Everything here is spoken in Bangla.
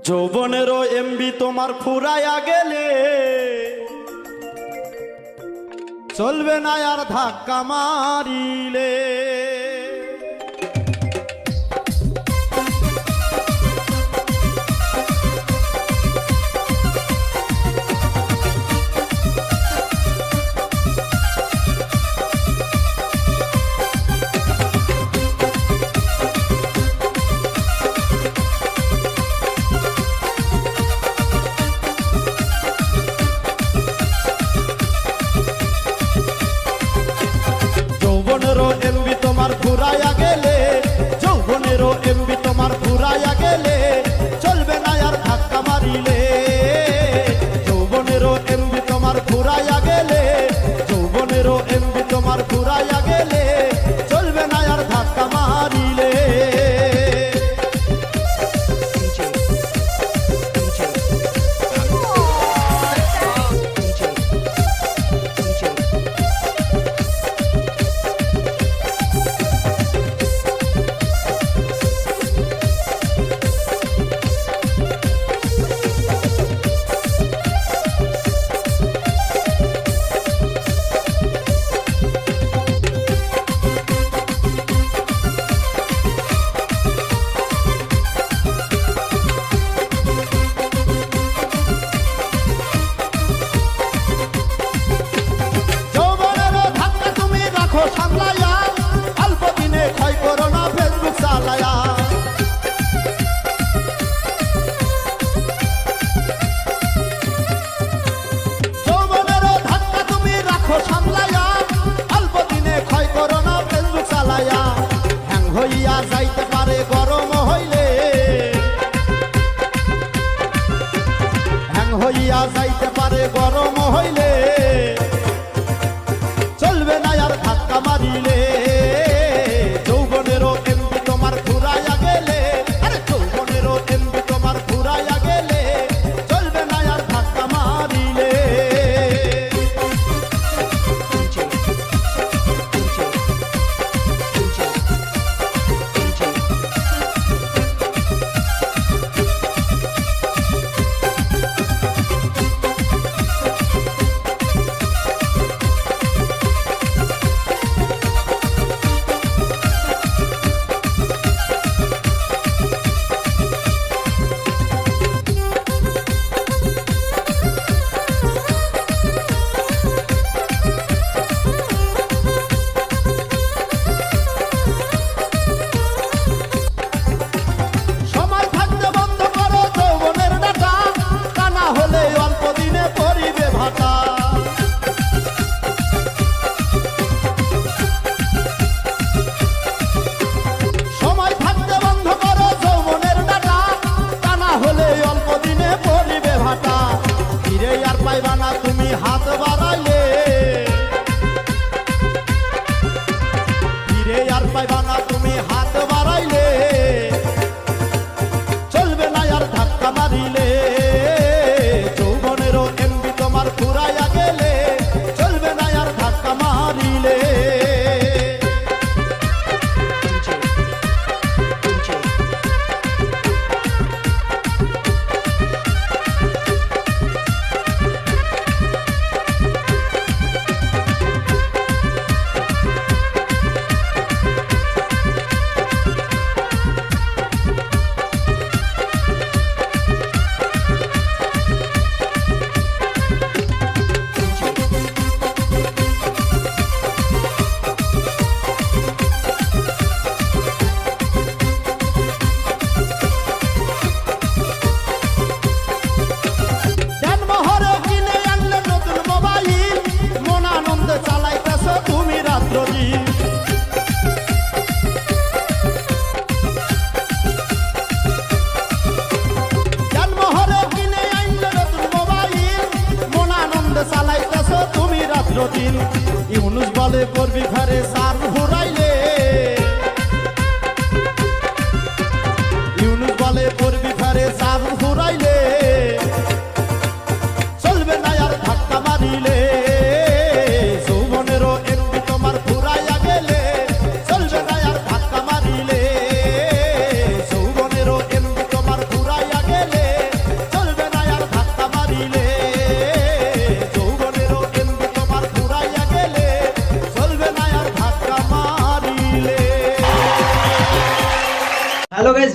যৌবনেরও এমবি তোমার ফুরাইয়া গেলে চলবে না আর ধাক্কা মারিলে। যৌবনেরও এমবি তোমার ফুরাইয়া গেলে, যৌবনেরও এমবি তোমার ফুরাইয়া গেলে চলবে না আর ধাক্কা মারিলে। যৌবনেরও এমবি তোমার ফুরাইয়া গেলে, যৌবনেরও এমবি তোমার ফুরাইয়া গেলে চলবে না আর ধাক্কা মারিলে। সামলায়া অল্প দিনে ক্ষয় করো না ফেসবুক চালায়া। যৌবনেরও ধাক্কা তুমি রাখো সামলায়া, অল্প দিনে ক্ষয় করো না ফেসবুক চালায়া। হ্যাং হইয়া যাইতে পারে গরম হইলে, হ্যাং হইয়া যাইতে পারে গরম হইলে চলবে না আর ধাক্কা মারিলে। যৌবনেরও এমবি তোমার ফুরাইয়া গেলে, আরে যৌবনেরও এমবি তোমার ফুরাইয়া গেলে চলবে না আর ধাক্কা মারিলে। পাইবা না তুমি হাত বাড়াইলে, ফিরে আর পাইবা না তুমি হাত বাড়াইলে চলবে না আর ধাক্কা মারিলে। যৌবনেরও এমবি তোমার ফুরাইয়া গেলে চলবে না আর ধাক্কা মারিলে। ইউনুস বলে করবি ঘরে সার ঘুরাইলে, ইউনুস বলে করবি ঘরে সার ঘুরাইলে চলবে না আর ধাক্কা মারিলে। যৌবনেরও এমবি তোমার ফুরাইয়া গেলে চলবে না আর ধাক্কা মারিলে। যৌবনেরও এমবি তোমার ফুরাইয়া গেলে হ্যালো গাইস